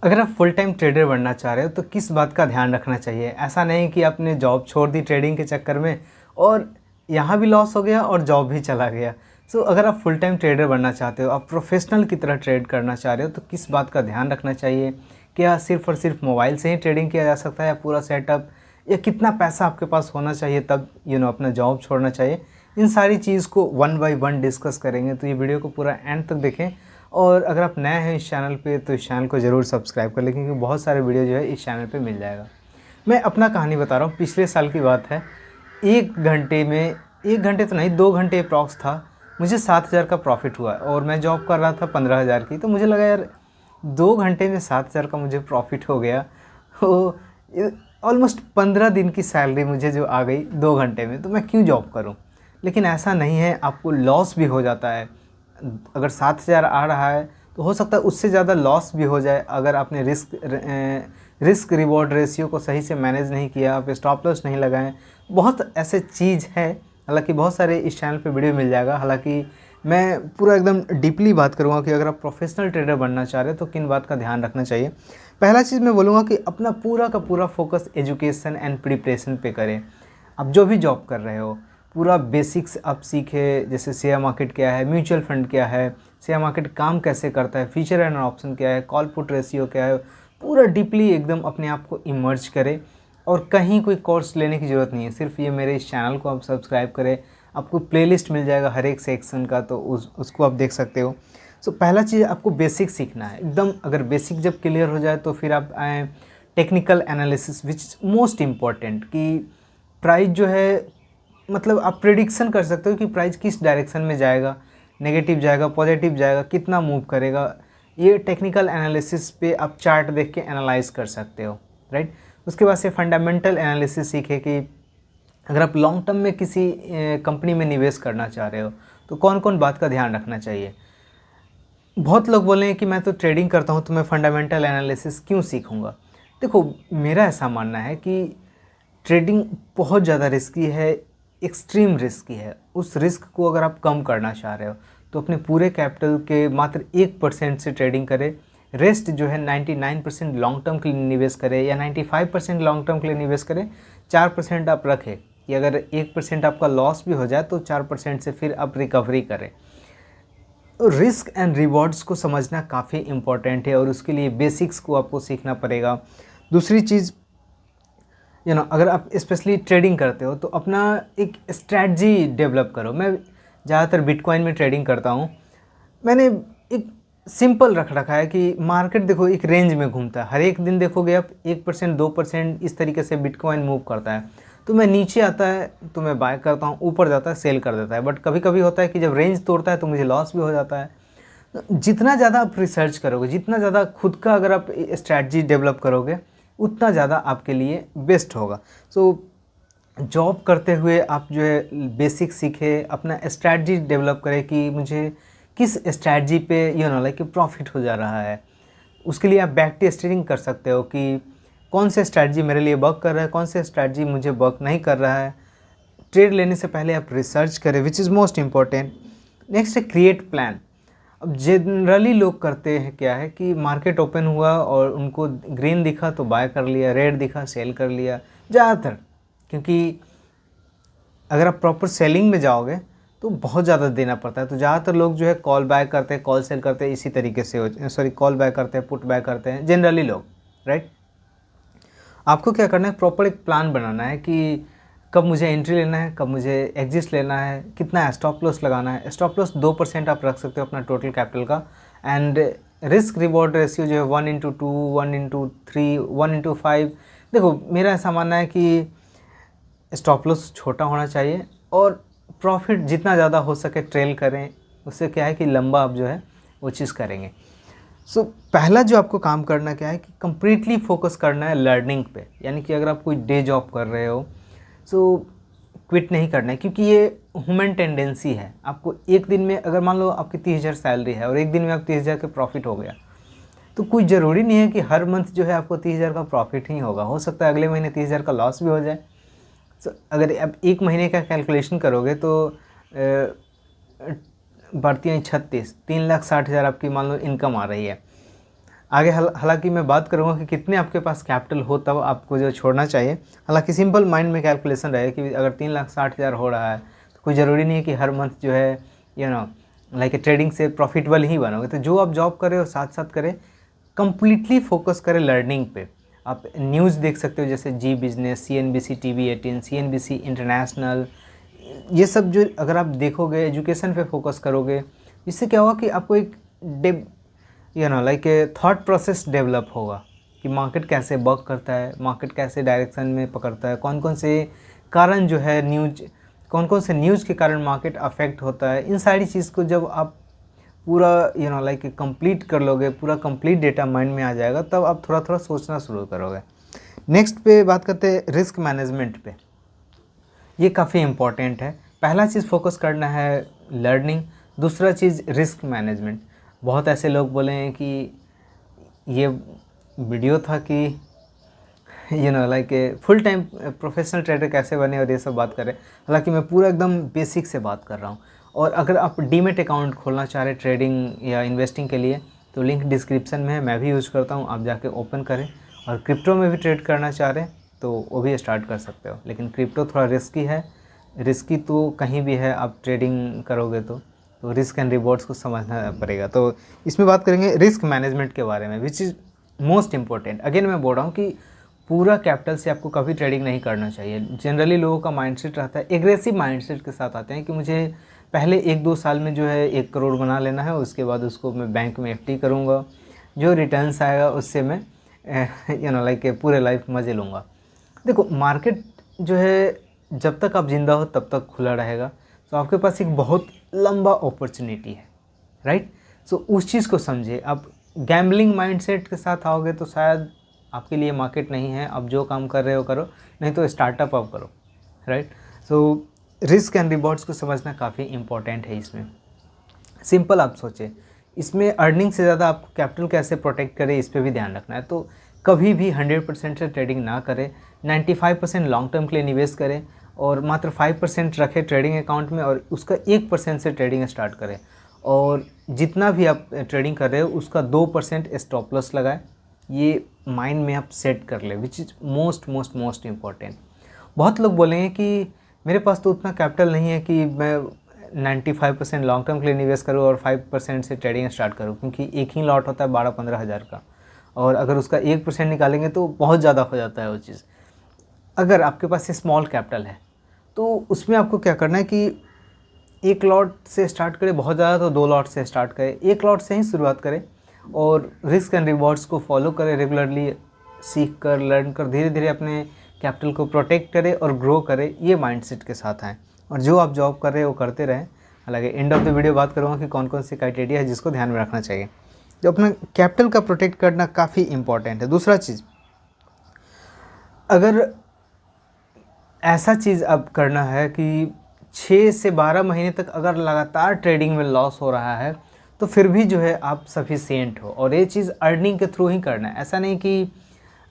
अगर आप full time trader बनना चाह रहे हो तो किस बात का ध्यान रखना चाहिए? ऐसा नहीं कि आपने जॉब छोड़ दी ट्रेडिंग के चक्कर में और यहाँ भी लॉस हो गया और जॉब भी चला गया। अगर आप फुल टाइम ट्रेडर बनना चाहते हो, आप प्रोफेशनल की तरह ट्रेड करना चाह रहे हो तो किस बात का ध्यान रखना चाहिए? क्या सिर्फ़ और सिर्फ मोबाइल से ही ट्रेडिंग किया जा सकता है या पूरा सेटअप, या कितना पैसा आपके पास होना चाहिए तब अपना जॉब छोड़ना चाहिए? इन सारी चीज़ को वन बाय वन डिस्कस करेंगे, तो ये वीडियो को पूरा एंड तक देखें। और अगर आप नए हैं इस चैनल पे तो इस चैनल को ज़रूर सब्सक्राइब कर लें, क्योंकि बहुत सारे वीडियो जो है इस चैनल पे मिल जाएगा। मैं अपना कहानी बता रहा हूँ, पिछले साल की बात है। 1 घंटे में, 1 घंटे तो नहीं 2 घंटे अप्रॉक्स था, मुझे 7,000 का प्रॉफिट हुआ और मैं जॉब कर रहा था 15,000 की। तो मुझे लगा यार 2 घंटे में 7,000 का मुझे प्रॉफिट हो गया। तो ऑलमोस्ट 15 दिन की सैलरी मुझे जो आ गई 2 घंटे में, तो मैं क्यों जॉब करूँ? लेकिन ऐसा नहीं है, आपको लॉस भी हो जाता है। अगर 7,000 आ रहा है तो हो सकता है उससे ज़्यादा लॉस भी हो जाए अगर आपने रिस्क रिवॉर्ड रेशियो को सही से मैनेज नहीं किया, आप स्टॉप लॉस नहीं लगाएं। बहुत ऐसे चीज़ है, हालांकि बहुत सारे इस चैनल पे वीडियो मिल जाएगा। हालांकि मैं पूरा एकदम डीपली बात करूँगा कि अगर आप प्रोफेशनल ट्रेडर बनना चाह रहे हो तो किन बात का ध्यान रखना चाहिए। पहला चीज़ मैं बोलूँगा कि अपना पूरा का पूरा फोकस एजुकेशन एंड प्रिपरेशन पे करें। आप जो भी जॉब कर रहे हो पूरा बेसिक्स आप सीखें, जैसे शेयर मार्केट क्या है, म्यूचुअल फंड क्या है, शेयर मार्केट काम कैसे करता है, फ्यूचर एंड ऑप्शन क्या है, कॉल पुट रेशियो क्या है, पूरा डीपली एकदम अपने आप को इमर्ज करें। और कहीं कोई कोर्स लेने की ज़रूरत नहीं है, सिर्फ ये मेरे इस चैनल को आप सब्सक्राइब करें। आपको प्लेलिस्ट मिल जाएगा हर एक सेक्शन का, तो उसको आप देख सकते हो। पहला चीज़ आपको बेसिक सीखना है एकदम। अगर बेसिक जब क्लियर हो जाए तो फिर आप आए technical analysis, which is most important. कि प्राइस जो है, मतलब आप प्रेडिक्शन कर सकते हो कि प्राइस किस डायरेक्शन में जाएगा, नेगेटिव जाएगा, पॉजिटिव जाएगा, कितना मूव करेगा। ये टेक्निकल एनालिसिस पे आप चार्ट देख के एनालाइज कर सकते हो, राइट। उसके बाद से फंडामेंटल एनालिसिस सीखे कि अगर आप लॉन्ग टर्म में किसी कंपनी में निवेश करना चाह रहे हो तो कौन कौन बात का ध्यान रखना चाहिए। बहुत लोग बोले हैं कि मैं तो ट्रेडिंग करता हूँ तो मैं फंडामेंटल एनालिसिस क्यों सीखूँगा। देखो, मेरा ऐसा मानना है कि ट्रेडिंग बहुत ज़्यादा रिस्की है, एक्सट्रीम रिस्की है। उस रिस्क को अगर आप कम करना चाह रहे हो तो अपने पूरे कैपिटल के मात्र 1% से ट्रेडिंग करें। रेस्ट जो है 99% लॉन्ग टर्म के लिए निवेश करें, या 95% लॉन्ग टर्म के लिए निवेश करें। 4% आप रखें कि अगर 1% आपका लॉस भी हो जाए तो 4% से फिर आप रिकवरी करें। रिस्क एंड रिवॉर्ड्स को समझना काफ़ी इम्पॉर्टेंट है और उसके लिए बेसिक्स को आपको सीखना पड़ेगा। दूसरी चीज़, अगर आप स्पेशली ट्रेडिंग करते हो तो अपना एक स्ट्रैटी डेवलप करो। मैं ज़्यादातर बिटकॉइन में ट्रेडिंग करता हूँ। मैंने एक सिंपल रख रखा है कि मार्केट देखो एक रेंज में घूमता है। हर एक दिन देखोगे आप 1% 2% इस तरीके से बिटकॉइन मूव करता है। तो मैं नीचे आता है तो मैं बाय करता हूँ, ऊपर जाता है सेल कर देता है। बट कभी कभी होता है कि जब रेंज तोड़ता है तो मुझे लॉस भी हो जाता है। तो जितना ज़्यादा आप रिसर्च करोगे, जितना ज़्यादा खुद का अगर आप स्ट्रैटी डेवलप करोगे, उतना ज़्यादा आपके लिए बेस्ट होगा। जॉब करते हुए आप जो है बेसिक सीखे, अपना स्ट्रैटी डेवलप करें कि मुझे किस स्ट्रैटी पे लाइक प्रॉफिट हो जा रहा है। उसके लिए आप बैक टेस्टिंग कर सकते हो कि कौन से स्ट्रैटी मेरे लिए वर्क कर रहा है, कौन से स्ट्रैटी मुझे वर्क नहीं कर रहा है। ट्रेड लेने से पहले आप रिसर्च करें, which is most important. Next है क्रिएट प्लान। अब जनरली लोग करते हैं क्या है कि मार्केट ओपन हुआ और उनको ग्रीन दिखा तो बाय कर लिया, रेड दिखा सेल कर लिया ज़्यादातर। क्योंकि अगर आप प्रॉपर सेलिंग में जाओगे तो बहुत ज़्यादा देना पड़ता है। तो ज़्यादातर लोग जो है कॉल बाय करते हैं, कॉल सेल करते हैं, इसी तरीके से कॉल बाय करते हैं, पुट बाय करते हैं जनरली लोग, राइट। आपको क्या करना है, प्रॉपर एक प्लान बनाना है कि कब मुझे एंट्री लेना है, कब मुझे एग्जिट लेना है, कितना स्टॉप लॉस लगाना है। स्टॉप लॉस 2% आप रख सकते हो अपना टोटल कैपिटल का। एंड रिस्क रिवॉर्ड रेशियो जो है 1:2, 1:3, 1:5। देखो, मेरा ऐसा मानना है कि स्टॉप लॉस छोटा होना चाहिए और प्रॉफिट जितना ज़्यादा हो सके ट्रेल करें। उससे क्या है कि लंबा आप जो है वो चीज़ करेंगे। पहला जो आपको काम करना क्या है कि कंप्लीटली फोकस करना है लर्निंग पे। यानी कि अगर आप कोई डे जॉब कर रहे हो क्विट नहीं करना है, क्योंकि ये ह्यूमन टेंडेंसी है। आपको एक दिन में, अगर मान लो आपकी 30,000 सैलरी है और एक दिन में आप 30,000 का प्रॉफिट हो गया, तो कोई ज़रूरी नहीं है कि हर मंथ जो है आपको 30,000 का प्रॉफिट ही होगा। हो सकता है अगले महीने 30,000 का लॉस भी हो जाए। अगर आप एक महीने का कैलकुलेशन करोगे तो बढ़ती हैं 36, 3,60,000 आपकी मान लो इनकम आ रही है। आगे हालांकि मैं बात करूँगा कि कितने आपके पास कैपिटल हो तब आपको जो छोड़ना चाहिए। हालांकि सिंपल माइंड में कैलकुलेशन रहे कि अगर 3,60,000 हो रहा है तो कोई ज़रूरी नहीं है कि हर मंथ जो है लाइक ट्रेडिंग से प्रॉफिटेबल ही बनोगे। तो जो आप जॉब कर रहे हो साथ साथ करें, कम्प्लीटली फोकस करें लर्निंग पे। आप न्यूज़ देख सकते हो जैसे Zee business, CNBC TV18, CNBC international, ये सब जो अगर आप देखोगे, एजुकेशन पे फोकस करोगे, इससे क्या होगा कि आपको एक लाइक थॉट प्रोसेस डेवलप होगा कि मार्केट कैसे वर्क करता है, मार्केट कैसे डायरेक्शन में पकड़ता है, कौन कौन से कारण जो है कौन कौन से न्यूज़ के कारण मार्केट अफेक्ट होता है। इन सारी चीज़ को जब आप पूरा लाइक कंप्लीट कर लोगे, पूरा कंप्लीट डेटा माइंड में आ जाएगा, तब आप थोड़ा थोड़ा सोचना शुरू करोगे। नेक्स्ट पे बात करते हैं रिस्क मैनेजमेंट पे। ये काफ़ी इम्पॉर्टेंट है। पहला चीज़ फोकस करना है लर्निंग, दूसरा चीज़ रिस्क मैनेजमेंट। बहुत ऐसे लोग बोले हैं कि ये वीडियो था कि like full time professional trader कैसे बने और ये सब बात करें। हालांकि मैं पूरा एकदम बेसिक से बात कर रहा हूँ। और अगर आप डीमेट अकाउंट खोलना चाह रहे ट्रेडिंग या इन्वेस्टिंग के लिए तो लिंक डिस्क्रिप्शन में है, मैं भी यूज़ करता हूँ, आप जाके ओपन करें। और क्रिप्टो में भी ट्रेड करना चाह रहे हैं तो वो भी स्टार्ट कर सकते हो, लेकिन क्रिप्टो थोड़ा रिस्की है। रिस्की तो कहीं भी है, आप ट्रेडिंग करोगे तो रिस्क एंड रिवॉर्ड्स को समझना पड़ेगा। तो इसमें बात करेंगे रिस्क मैनेजमेंट के बारे में, which is most important. Again मैं बोल रहा हूँ कि पूरा कैपिटल से आपको कभी ट्रेडिंग नहीं करना चाहिए। जनरली लोगों का माइंडसेट रहता है, एग्रेसिव माइंडसेट के साथ आते हैं कि मुझे पहले 1-2 साल में जो है 1 करोड़ बना लेना है, उसके बाद उसको मैं बैंक में FD करूँगा, जो रिटर्न्स आएगा उससे मैं लाइक पूरे लाइफ मज़े लूँगा। देखो मार्केट जो है जब तक आप ज़िंदा हो तब तक खुला रहेगा, तो आपके पास एक बहुत लंबा अपॉर्चुनिटी है, राइट। सो उस चीज़ को समझिए। आप गैम्बलिंग माइंडसेट के साथ आओगे तो शायद आपके लिए मार्केट नहीं है। आप जो काम कर रहे हो करो, नहीं तो स्टार्टअप आप करो, right. So risk and rewards को समझना काफ़ी इंपॉर्टेंट है। इसमें सिंपल आप सोचें, इसमें अर्निंग से ज़्यादा आप कैपिटल कैसे प्रोटेक्ट करें इस पर भी ध्यान रखना है। तो कभी भी 100% से ट्रेडिंग ना करें, 95% लॉन्ग टर्म के लिए निवेश करें और मात्र 5% रखें ट्रेडिंग अकाउंट में और उसका 1% से ट्रेडिंग स्टार्ट करें। और जितना भी आप ट्रेडिंग कर रहे हो उसका 2% स्टॉप लॉस लगाएं। ये माइंड में आप सेट कर ले, which is most most most important. बहुत लोग बोलेंगे कि मेरे पास तो उतना कैपिटल नहीं है कि मैं 95% लॉन्ग टर्म के लिए निवेश करूँ और 5% से ट्रेडिंग स्टार्ट करूँ, क्योंकि एक ही लॉट होता है 12-15 हज़ार का, और अगर उसका 1% निकालेंगे तो बहुत ज़्यादा हो जाता है वो चीज़। अगर आपके पास स्मॉल कैपिटल है तो उसमें आपको क्या करना है कि 1 लॉट से स्टार्ट करें, बहुत ज़्यादा तो 2 लॉट से स्टार्ट करें, 1 लॉट से ही शुरुआत करें और रिस्क एंड रिवॉर्ड्स को फॉलो करें। रेगुलरली सीख कर, लर्न कर, धीरे धीरे अपने कैपिटल को प्रोटेक्ट करें और ग्रो करें। ये माइंडसेट के साथ आएँ और जो आप जॉब कर रहे हैं वो करते रहें। हालांकि एंड ऑफ द वीडियो बात करूँगा कि कौन कौन सी क्राइटेरिया है जिसको ध्यान में रखना चाहिए। जो अपना कैपिटल का प्रोटेक्ट करना काफ़ी इंपॉर्टेंट है। दूसरा चीज़, अगर ऐसा चीज़ अब करना है कि 6 से 12 महीने तक अगर लगातार ट्रेडिंग में लॉस हो रहा है तो फिर भी जो है आप सफिशिएंट हो, और ये चीज़ अर्निंग के थ्रू ही करना है। ऐसा नहीं कि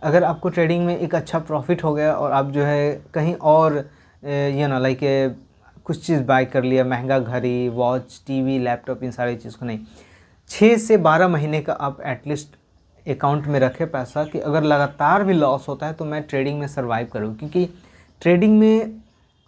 अगर आपको ट्रेडिंग में एक अच्छा प्रॉफिट हो गया और आप जो है कहीं और लाइक कुछ चीज़ बाय कर लिया, महंगा घड़ी, वॉच, TV, लैपटॉप, इन सारी चीज़ को नहीं। 6 से 12 महीने का आप एटलीस्ट अकाउंट में रखें पैसा कि अगर लगातार भी लॉस होता है तो मैं ट्रेडिंग में सर्वाइव करूँ, क्योंकि ट्रेडिंग में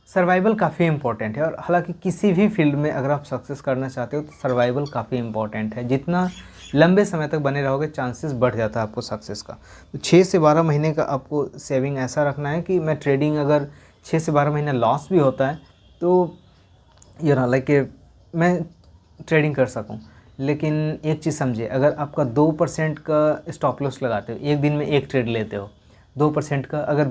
सर्वाइवल काफ़ी इंपॉर्टेंट है। और हालांकि किसी भी फील्ड में अगर आप सक्सेस करना चाहते हो तो सर्वाइवल काफ़ी इंपॉर्टेंट है। जितना लंबे समय तक बने रहोगे चांसेस बढ़ जाता है आपको सक्सेस का। तो 6 से 12 महीने का आपको सेविंग ऐसा रखना है कि मैं ट्रेडिंग अगर 6 से 12 महीने लॉस भी होता है तो लाइक मैं ट्रेडिंग कर सकूं। लेकिन एक चीज़ समझिए, अगर आपका 2% का स्टॉप लॉस लगाते हो, एक दिन में एक ट्रेड लेते हो 2% का, अगर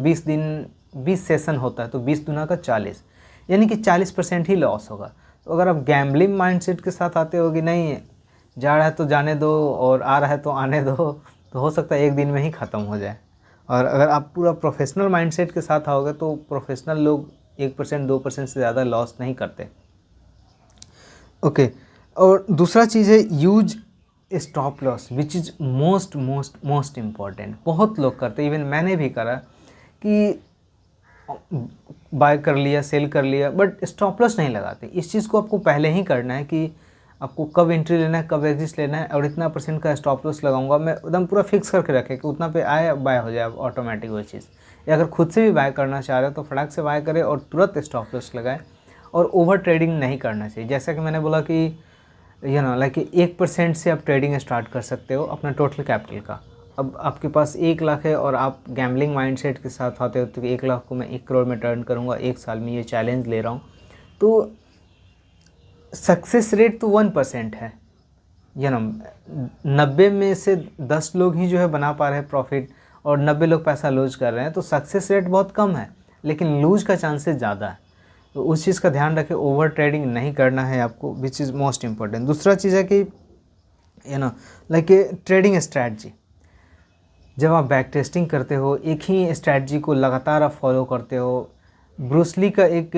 20 सेशन होता है तो 20 दूना का 40, यानी कि 40% ही लॉस होगा। तो अगर आप गैम्बलिंग माइंडसेट के साथ आते हो कि नहीं जा रहा है तो जाने दो और आ रहा है तो आने दो, तो हो सकता है एक दिन में ही ख़त्म हो जाए। और अगर आप पूरा प्रोफेशनल माइंडसेट के साथ आओगे तो प्रोफेशनल लोग 1% 2% से ज़्यादा लॉस नहीं करते। ओके। और दूसरा चीज़ है use stop loss, which is most most most important. बहुत लोग करते, इवन मैंने भी करा कि बाय कर लिया, सेल कर लिया, बट स्टॉप लॉस नहीं लगाते। इस चीज़ को आपको पहले ही करना है कि आपको कब एंट्री लेना है, कब एग्जिट लेना है, और इतना % का स्टॉप लॉस लगाऊंगा, मैं एकदम पूरा फिक्स करके रखें कि उतना पे आए बाय हो जाए ऑटोमेटिक वो चीज़। या अगर खुद से भी बाय करना चाह रहे हो तो फटाक से बाय करें और तुरंत स्टॉप लॉस लगाएं। और ओवर ट्रेडिंग नहीं करना चाहिए। जैसा कि मैंने बोला कि लाइक 1% से आप ट्रेडिंग स्टार्ट कर सकते हो अपना टोटल कैपिटल का। अब आपके पास 1 लाख है और आप गैम्बलिंग माइंडसेट के साथ आते हो तो 1 लाख को मैं 1 करोड़ में टर्न करूँगा 1 साल में, ये चैलेंज ले रहा हूँ, तो सक्सेस रेट तो 1% है। 90 में से 10 लोग ही जो है बना पा रहे हैं प्रॉफिट और 90 लोग पैसा लूज कर रहे हैं, तो सक्सेस रेट बहुत कम है लेकिन लूज का चांसेस ज़्यादा है। तो उस चीज़ का ध्यान रखें, ओवर ट्रेडिंग नहीं करना है आपको, विच इज़ मोस्ट इम्पोर्टेंट। दूसरा चीज़ है कि लाइक ट्रेडिंग स्ट्रैटजी। जब आप बैक टेस्टिंग करते हो, एक ही स्ट्रैटजी को लगातार आप फॉलो करते हो। ब्रूस ली का एक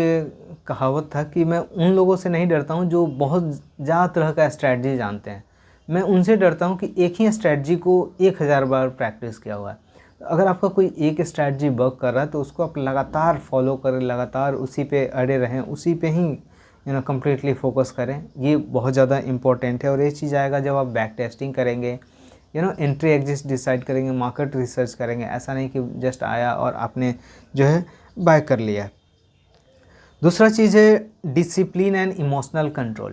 कहावत था कि मैं उन लोगों से नहीं डरता हूँ जो बहुत ज़्यादा तरह का स्ट्रैटजी जानते हैं, मैं उनसे डरता हूँ कि एक ही स्ट्रैटजी को 1000 बार प्रैक्टिस किया हुआ है। अगर आपका कोई एक स्ट्रैटजी वर्क कर रहा है तो उसको आप लगातार फॉलो करें, लगातार उसी पे अड़े रहें, उसी पे ही कम्प्लीटली फोकस करें। ये बहुत ज़्यादा इंपॉर्टेंट है। और ये चीज़ आएगा जब आप बैक टेस्टिंग करेंगे, एंट्री एग्जिट डिसाइड करेंगे, मार्केट रिसर्च करेंगे। ऐसा नहीं कि जस्ट आया और आपने जो है बाय कर लिया। दूसरा चीज़ है डिसिप्लिन एंड इमोशनल कंट्रोल।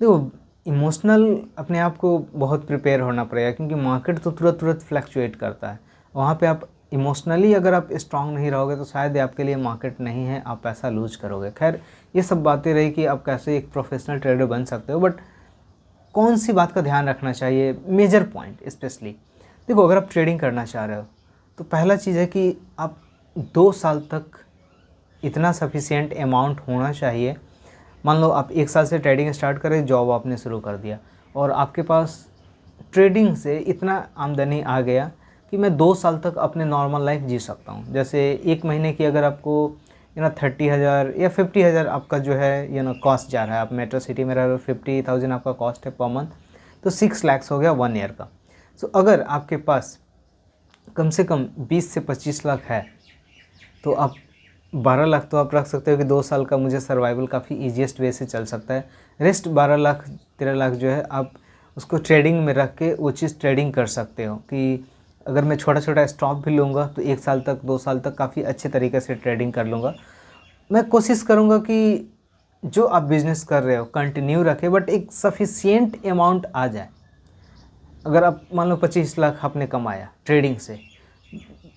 देखो, इमोशनल अपने आप को बहुत प्रिपेयर होना पड़ेगा क्योंकि मार्केट तो तुरंत फ्लक्चुएट करता है। वहाँ पे आप इमोशनली अगर आप स्ट्रांग नहीं रहोगे तो शायद आपके लिए मार्केट नहीं है, आप पैसा लूज करोगे। खैर, ये सब बातें रही कि आप कैसे एक प्रोफेशनल ट्रेडर बन सकते हो, बट कौन सी बात का ध्यान रखना चाहिए, मेजर पॉइंट स्पेशली। देखो, अगर आप ट्रेडिंग करना चाह रहे हो तो पहला चीज़ है कि आप 2 साल तक इतना सफिशिएंट अमाउंट होना चाहिए। मान लो आप 1 साल से ट्रेडिंग स्टार्ट करें, जॉब आपने शुरू कर दिया और आपके पास ट्रेडिंग से इतना आमदनी आ गया कि मैं 2 साल तक अपने नॉर्मल लाइफ जी सकता हूँ। जैसे 1 महीने की अगर आपको 30,000 या 50,000 आपका जो है कॉस्ट जा रहा है, आप मेट्रो सिटी में रह रहे हो, 50,000 आपका कॉस्ट है पर मंथ, तो 6 लाख हो गया 1 ईयर का। सो अगर आपके पास कम से कम 20 से 25 लाख है तो आप 12 लाख तो आप रख सकते हो कि 2 साल का मुझे सर्वाइवल काफ़ी ईजीएस्ट वे से चल सकता है। रेस्ट 12 लाख 13 लाख जो है आप उसको ट्रेडिंग में रख के वो चीज़ ट्रेडिंग कर सकते हो कि अगर मैं छोटा छोटा स्टॉप भी लूँगा तो 1 साल तक 2 साल तक काफ़ी अच्छे तरीके से ट्रेडिंग कर लूँगा। मैं कोशिश करूँगा कि जो आप बिज़नेस कर रहे हो कंटिन्यू रखें, बट एक सफिशिएंट अमाउंट आ जाए। अगर आप मान लो 25 लाख आपने कमाया ट्रेडिंग से,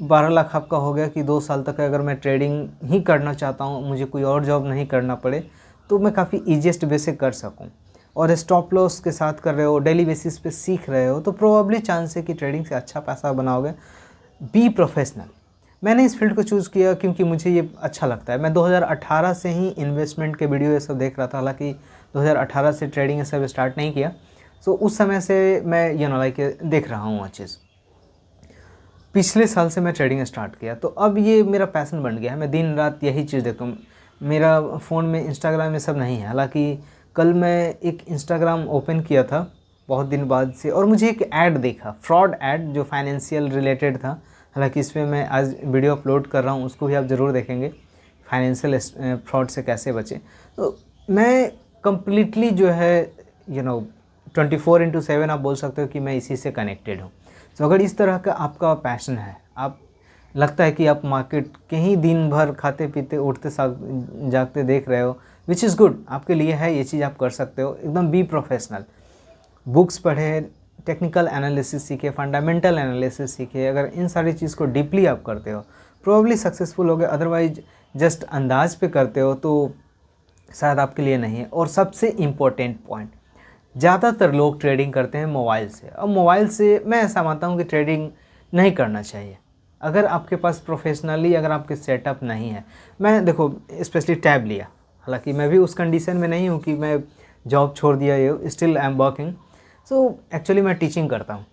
12 लाख आपका हो गया कि 2 साल तक अगर मैं ट्रेडिंग ही करना चाहता हूँ, मुझे कोई और जॉब नहीं करना पड़े, तो मैं काफ़ी ईजीएस्ट वे से कर सकूँ। और स्टॉप लॉस के साथ कर रहे हो, डेली बेसिस पे सीख रहे हो, तो प्रोबेबली चांस है कि ट्रेडिंग से अच्छा पैसा बनाओगे। Be professional. मैंने इस फील्ड को चूज़ किया क्योंकि मुझे ये अच्छा लगता है। मैं 2018 से ही इन्वेस्टमेंट के वीडियो ये सब देख रहा था, हालांकि 2018 से ट्रेडिंग ये सब स्टार्ट नहीं किया। सो उस समय से मैं लाइक देख रहा हूँ वो चीज़। पिछले साल से मैं ट्रेडिंग स्टार्ट किया तो अब ये मेरा पैसन बन गया है। मैं दिन रात यही चीज़ देखता हूँ। मेरा फ़ोन में इंस्टाग्राम ये सब नहीं है, हालांकि कल मैं एक इंस्टाग्राम ओपन किया था बहुत दिन बाद से और मुझे एक ऐड देखा, फ्रॉड ऐड जो फाइनेंशियल रिलेटेड था। हालांकि इस पर मैं आज वीडियो अपलोड कर रहा हूँ, उसको भी आप ज़रूर देखेंगे, फाइनेंशियल फ्रॉड से कैसे बचें। तो मैं कम्प्लीटली जो है 24/7 आप बोल सकते हो कि मैं इसी से कनेक्टेड हूँ। तो अगर इस तरह का आपका पैशन है, आप लगता है कि आप मार्केट के ही दिन भर खाते पीते उठते जागते देख रहे हो, विच इज़ गुड, आपके लिए है, ये चीज़ आप कर सकते हो। एकदम बी प्रोफेशनल, बुक्स पढ़े, टेक्निकल एनालिसिस सीखे, फंडामेंटल एनालिसिस सीखे। अगर इन सारी चीज़ को डीपली आप करते हो प्रोबेबली सक्सेसफुल होगे। अदरवाइज जस्ट अंदाज पे करते हो तो शायद आपके लिए नहीं है। और सबसे इम्पोर्टेंट पॉइंट, ज़्यादातर लोग ट्रेडिंग करते हैं मोबाइल से। अब मोबाइल से मैं ऐसा मानता हूँ कि ट्रेडिंग नहीं करना चाहिए अगर आपके पास प्रोफेशनली अगर आपके सेटअप नहीं है। मैं देखो स्पेशली टैब लिया, हालांकि मैं भी उस कंडीशन में नहीं हूँ कि मैं जॉब छोड़ दिया, ये still I am working. So actually मैं टीचिंग करता हूँ,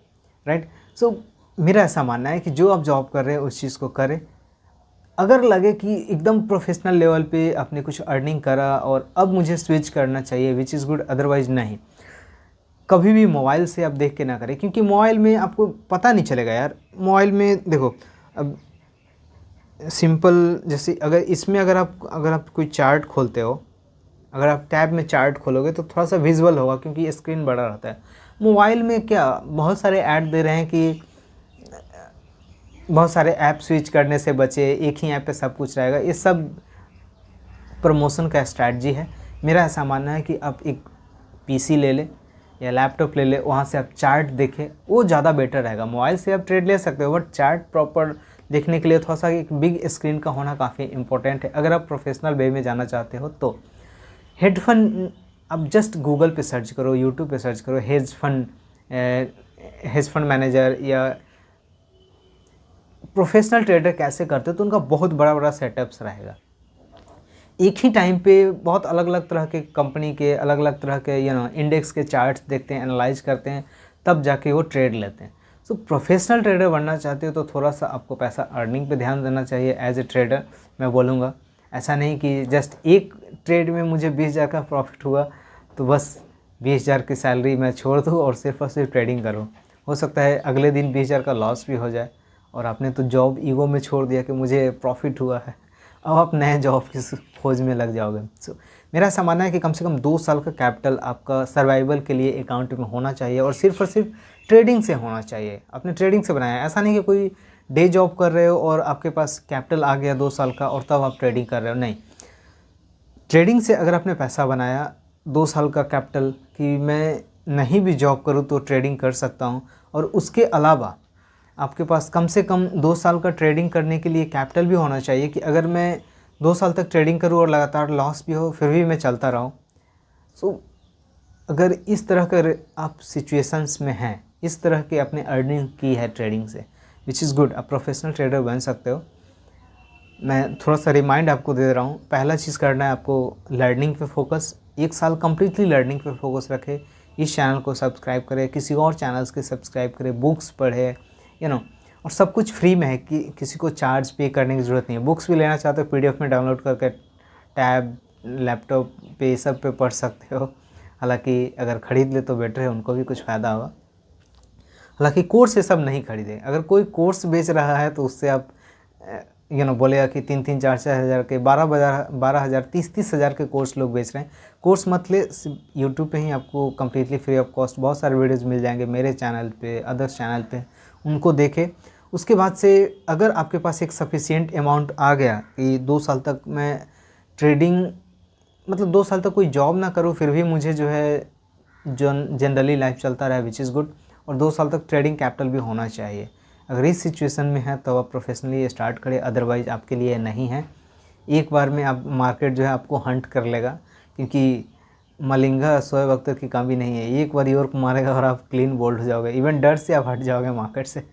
राइट। सो मेरा ऐसा मानना है कि जो आप जॉब कर रहे हैं उस चीज़ को करें। अगर लगे कि एकदम प्रोफेशनल लेवल पे आपने कुछ अर्निंग करा और अब मुझे स्विच करना चाहिए, विच इज़ गुड, अदरवाइज नहीं। कभी भी मोबाइल से आप देख के ना करें, क्योंकि मोबाइल में आपको पता नहीं चलेगा यार। मोबाइल में देखो, अब सिंपल जैसे अगर इसमें अगर आप कोई चार्ट खोलते हो अगर आप टैब में चार्ट खोलोगे तो थोड़ा सा विजुअल होगा क्योंकि स्क्रीन बड़ा रहता है। मोबाइल में क्या बहुत सारे ऐड दे रहे हैं कि बहुत सारे ऐप स्विच करने से बचे, एक ही ऐप पे सब कुछ रहेगा। ये सब प्रमोशन का स्ट्रैटेजी है। मेरा ऐसा मानना है कि आप एक पीसी ले लें या लैपटॉप ले लें, वहाँ से आप चार्ट देखें, वो ज़्यादा बेटर रहेगा। मोबाइल से आप ट्रेड ले सकते हो बट चार्ट प्रॉपर देखने के लिए थोड़ा सा एक बिग स्क्रीन का होना काफ़ी इंपॉर्टेंट है अगर आप प्रोफेशनल वे में जाना चाहते हो। तो हेडफोन आप जस्ट गूगल पे सर्च करो, यूट्यूब पे सर्च करो, हेज फंड मैनेजर या प्रोफेशनल ट्रेडर कैसे करते हो, तो उनका बहुत बड़ा बड़ा सेटअप्स रहेगा। एक ही टाइम पे बहुत अलग अलग तरह के कंपनी के अलग अलग तरह के इंडेक्स के चार्ट्स देखते हैं, एनालाइज करते हैं, तब जाके वो ट्रेड लेते हैं। सो प्रोफेशनल ट्रेडर बनना चाहते हो तो थोड़ा सा आपको पैसा अर्निंग पे ध्यान देना चाहिए। एज ए ट्रेडर मैं बोलूँगा, ऐसा नहीं कि जस्ट एक ट्रेड में मुझे 20,000 का प्रॉफिट हुआ तो बस 20,000 की सैलरी मैं छोड़ दूँ और सिर्फ ट्रेडिंग करूँ। हो सकता है अगले दिन 20,000 का लॉस भी हो जाए और आपने तो जॉब ईगो में छोड़ दिया कि मुझे प्रॉफिट हुआ है, अब आप नए जॉब की खोज में लग जाओगे। सो मेरा ऐसा मानना है कि कम से कम 2 साल का कैपिटल आपका सर्वाइवल के लिए अकाउंट में होना चाहिए और सिर्फ ट्रेडिंग से होना चाहिए। आपने ट्रेडिंग से बनाया है, ऐसा नहीं कि कोई डे जॉब कर रहे हो और आपके पास कैपिटल आ गया 2 साल का और तब आप ट्रेडिंग कर रहे हो, नहीं। ट्रेडिंग से अगर आपने पैसा बनाया 2 साल का कैपिटल कि मैं नहीं भी जॉब करूँ तो ट्रेडिंग कर सकता हूँ, और उसके अलावा आपके पास कम से कम 2 साल का ट्रेडिंग करने के लिए कैपिटल भी होना चाहिए कि अगर मैं 2 साल तक ट्रेडिंग करूँ और लगातार लॉस भी हो फिर भी मैं चलता रहूँ। सो अगर इस तरह का आप सिचुएशंस में हैं, इस तरह के आपने अर्निंग की है ट्रेडिंग से, विच इज़ गुड, आप प्रोफेशनल ट्रेडर बन सकते हो। मैं थोड़ा सा रिमाइंड आपको दे रहा हूँ। पहला चीज़ करना है आपको लर्निंग पे फोकस, 1 साल कम्प्लीटली लर्निंग पे फोकस रखें। इस चैनल को सब्सक्राइब करें, किसी और चैनल्स के सब्सक्राइब करें, बुक्स पढ़े, और सब कुछ फ्री में है कि किसी को चार्ज पे करने की ज़रूरत नहीं है। बुक्स भी लेना चाहते हो PDF में डाउनलोड करके टैब लैपटॉप पे सब पे पढ़ सकते हो। हालांकि अगर ख़रीद ले तो बेटर है, उनको भी कुछ फ़ायदा होगा। हालांकि कोर्स ये सब नहीं खरीदें। अगर कोई कोर्स बेच रहा है तो उससे आप बोलेगा कि 3-3, 4-4 हज़ार के 12,000 30-30 हज़ार के कोर्स लोग बेच रहे हैं। कोर्स मतलब यूट्यूब पे ही आपको कम्प्लीटली फ्री ऑफ कॉस्ट बहुत सारे वीडियोज़ मिल जाएंगे मेरे चैनल पे, अदर्स चैनल पे, उनको देखें। उसके बाद से अगर आपके पास एक सफिशिएंट अमाउंट आ गया कि 2 साल तक मैं ट्रेडिंग, मतलब 2 साल तक कोई जॉब ना करूँ फिर भी मुझे जो है जनरली लाइफ चलता रहा, विच इज़ गुड, और 2 साल तक ट्रेडिंग कैपिटल भी होना चाहिए। अगर इस सिचुएशन में है तो आप प्रोफेशनली स्टार्ट करें, अदरवाइज़ आपके लिए नहीं है। एक बार में आप मार्केट जो है आपको हंट कर लेगा, क्योंकि मलिंगा शोएब अख्तर की कमी नहीं है। एक बार यॉर्क मारेगा और आप क्लीन बोल्ड हो जाओगे, इवन डर से आप हट जाओगे मार्केट से।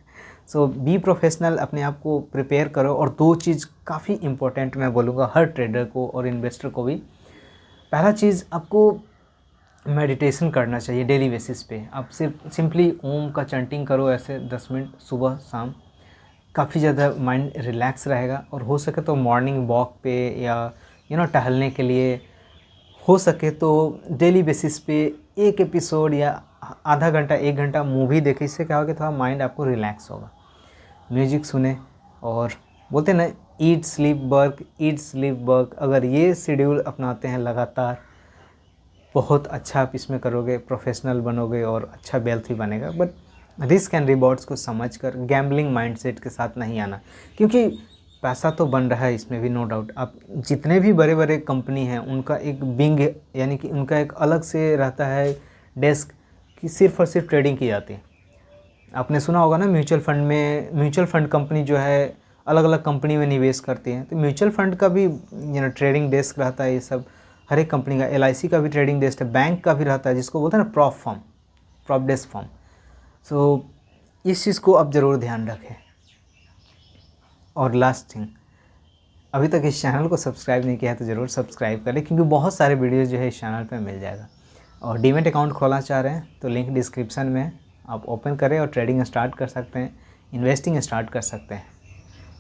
सो बी प्रोफेशनल, अपने आप को प्रिपेयर करो। और 2 चीज़ काफ़ी इंपॉर्टेंट मैं बोलूँगा हर ट्रेडर को और इन्वेस्टर को भी। पहला चीज़, आपको मेडिटेशन करना चाहिए डेली बेसिस पे। आप सिंपली ओम का चैंटिंग करो ऐसे 10 मिनट सुबह शाम, काफ़ी ज़्यादा माइंड रिलैक्स रहेगा। और हो सके तो मॉर्निंग वॉक पे या टहलने के लिए हो सके तो डेली बेसिस पे एक एपिसोड या आधा घंटा 1 घंटा मूवी देखें। इससे क्या होगा, थोड़ा माइंड आपको रिलैक्स होगा। म्यूजिक सुने और बोलते हैं ना, ईट स्लीप वर्क, अगर ये शेड्यूल अपनाते हैं लगातार, बहुत अच्छा आप इसमें करोगे, प्रोफेशनल बनोगे और अच्छा वेल्थ भी बनेगा। बट रिस्क एंड रिवॉर्ड्स को समझकर गैम्बलिंग माइंडसेट के साथ नहीं आना, क्योंकि पैसा तो बन रहा है इसमें भी, नो डाउट। आप जितने भी बड़े बड़े कंपनी हैं उनका एक विंग, यानी कि उनका एक अलग से रहता है डेस्क कि सिर्फ और सिर्फ ट्रेडिंग की जाती है। आपने सुना होगा ना, म्यूचुअल फंड कंपनी जो है अलग अलग कंपनी में निवेश करती हैं, तो म्यूचुअल फंड का भी ट्रेडिंग डेस्क रहता है। ये सब हर एक कंपनी का, LIC का भी ट्रेडिंग डेस्क है, बैंक का भी रहता है, जिसको बोलते हैं ना प्रॉप डेस्क फॉर्म। सो इस चीज़ को आप ज़रूर ध्यान रखें। और लास्ट थिंग, अभी तक इस चैनल को सब्सक्राइब नहीं किया है तो ज़रूर सब्सक्राइब करें, क्योंकि बहुत सारे वीडियोज़ जो है इस चैनल पे मिल जाएगा। और डीमैट अकाउंट खोलना चाह रहे हैं तो लिंक डिस्क्रिप्शन में है, आप ओपन करें और ट्रेडिंग स्टार्ट कर सकते हैं, इन्वेस्टिंग स्टार्ट कर सकते हैं।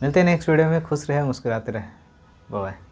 मिलते हैं नेक्स्ट वीडियो में। खुश रहें, मुस्कुराते रहें। बाय।